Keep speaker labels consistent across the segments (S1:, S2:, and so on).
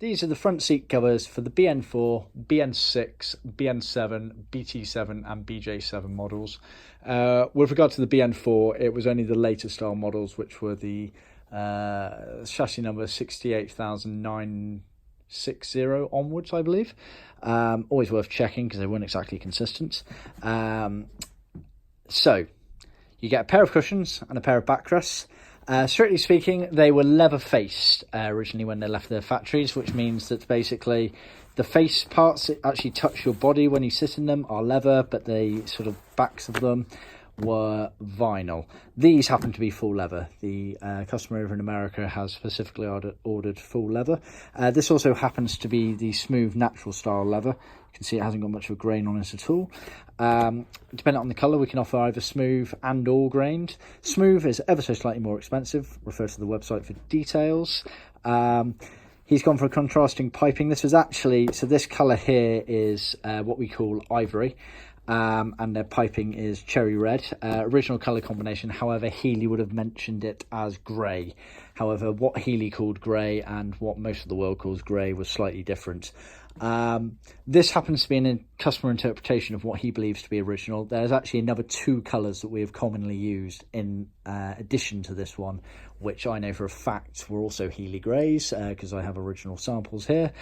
S1: These are the front seat covers for the BN4, BN6, BN7, BT7 and BJ7 models. With regard to the BN4, it was only the later style models, which were the chassis number 68,960 onwards, I believe. Always worth checking because they weren't exactly consistent. So you get a pair of cushions and a pair of backrests. Strictly speaking, they were leather faced originally when they left their factories, which means that basically the face parts that actually touch your body when you sit in them are leather, but the sort of backs of them were vinyl. These happen to be full leather. The customer over in America has specifically ordered full leather. This also happens to be the smooth natural style leather. You can see it hasn't got much of a grain on it at all. Depending on the colour, we can offer either smooth and or grained. Smooth is ever so slightly more expensive. Refer to the website for details. He's gone for a contrasting piping. This was actually, so this colour here is what we call ivory. And their piping is cherry red. Original colour combination, however, Healey would have mentioned it as grey. However, what Healey called grey and what most of the world calls grey was slightly different. This happens to be a customer interpretation of what he believes to be original. There's actually another two colours that we have commonly used in addition to this one, which I know for a fact were also Healey greys, because I have original samples here.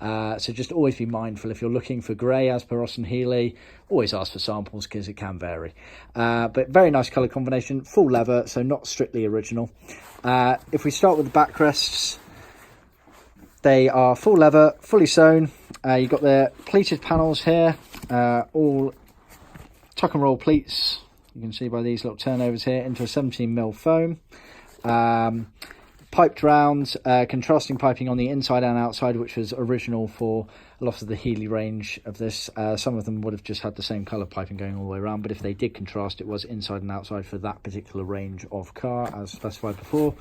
S1: So just always be mindful if you're looking for grey as per Austin Healey, always ask for samples because it can vary. But very nice colour combination, full leather, so not strictly original. If we start with the backrests, they are full leather, fully sewn. You've got the pleated panels here, all tuck and roll pleats. You can see by these little turnovers here into a 17mm foam. Piped round, contrasting piping on the inside and outside, which was original for a lot of the Healey range of this. Some of them would have just had the same colour piping going all the way around, but if they did contrast, it was inside and outside for that particular range of car, as specified before.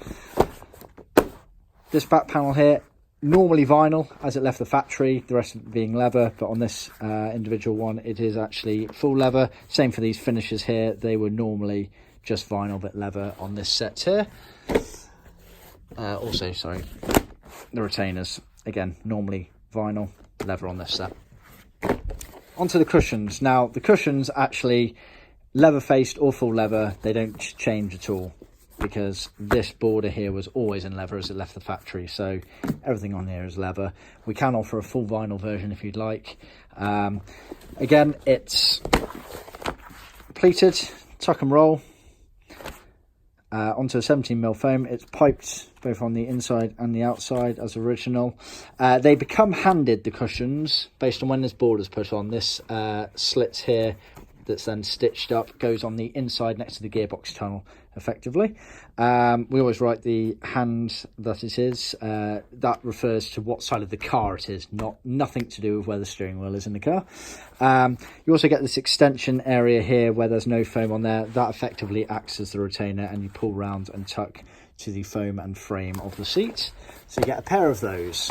S1: This back panel here, normally vinyl as it left the factory, the rest of it being leather, but on this individual one it is actually full leather. Same for these finishes here, they were normally just vinyl but leather on this set here. Also, sorry, the retainers, again, normally vinyl, leather on this set. Onto the cushions. Now the cushions actually leather faced or full leather, they don't change at all, because this border here was always in leather as it left the factory, so everything on here is leather. We can offer a full vinyl version if you'd like. Again, it's pleated, tuck and roll, onto a 17mm foam. It's piped both on the inside and the outside as original. They become handed, the cushions, based on when this border's put on. This slit here that's then stitched up goes on the inside next to the gearbox tunnel effectively. We always write the hand that it is. That refers to what side of the car it is, nothing to do with where the steering wheel is in the car. You also get this extension area here where there's no foam on there. That effectively acts as the retainer, and you pull round and tuck to the foam and frame of the seat. So you get a pair of those.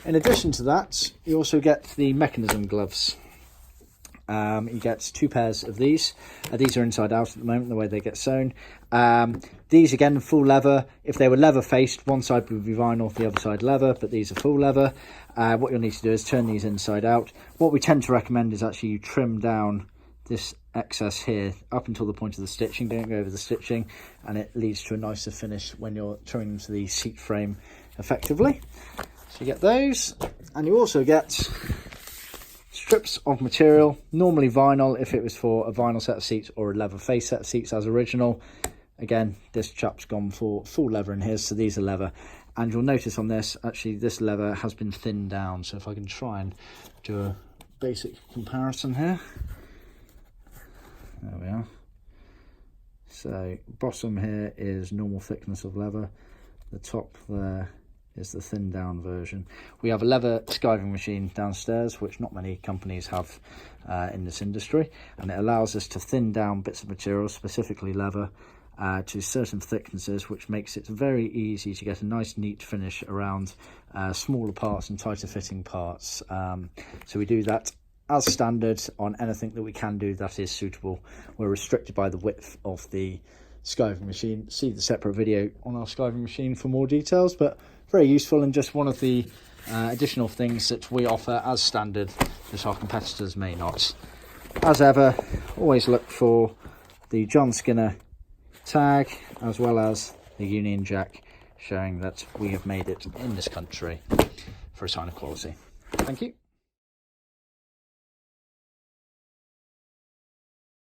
S1: In addition to that, you also get the mechanism gloves. You get two pairs of these. These are inside out at the moment, the way they get sewn. These, again, full leather. If they were leather faced, one side would be vinyl, the other side leather, but these are full leather. What you'll need to do is turn these inside out. What we tend to recommend is actually you trim down this excess here up until the point of the stitching. Don't go over the stitching, and it leads to a nicer finish when you're trimming into the seat frame effectively. So you get those, and you also get strips of material, normally vinyl if it was for a vinyl set of seats or a leather face set of seats as original. Again, this chap's gone for full leather in his, so these are leather. And you'll notice on this, actually this leather has been thinned down. So if I can try and do a basic comparison here. There we are. So bottom here is normal thickness of leather. The top there is the thinned down version. We have a leather skiving machine downstairs, which not many companies have in this industry, and it allows us to thin down bits of material, specifically leather, to certain thicknesses, which makes it very easy to get a nice neat finish around smaller parts and tighter fitting parts. So we do that as standard on anything that we can do that is suitable. We're restricted by the width of the skiving machine. See the separate video on our skiving machine for more details, but very useful and just one of the additional things that we offer as standard that our competitors may not. As ever, always look for the John Skinner tag as well as the Union Jack, showing that we have made it in this country for a sign of quality. Thank you.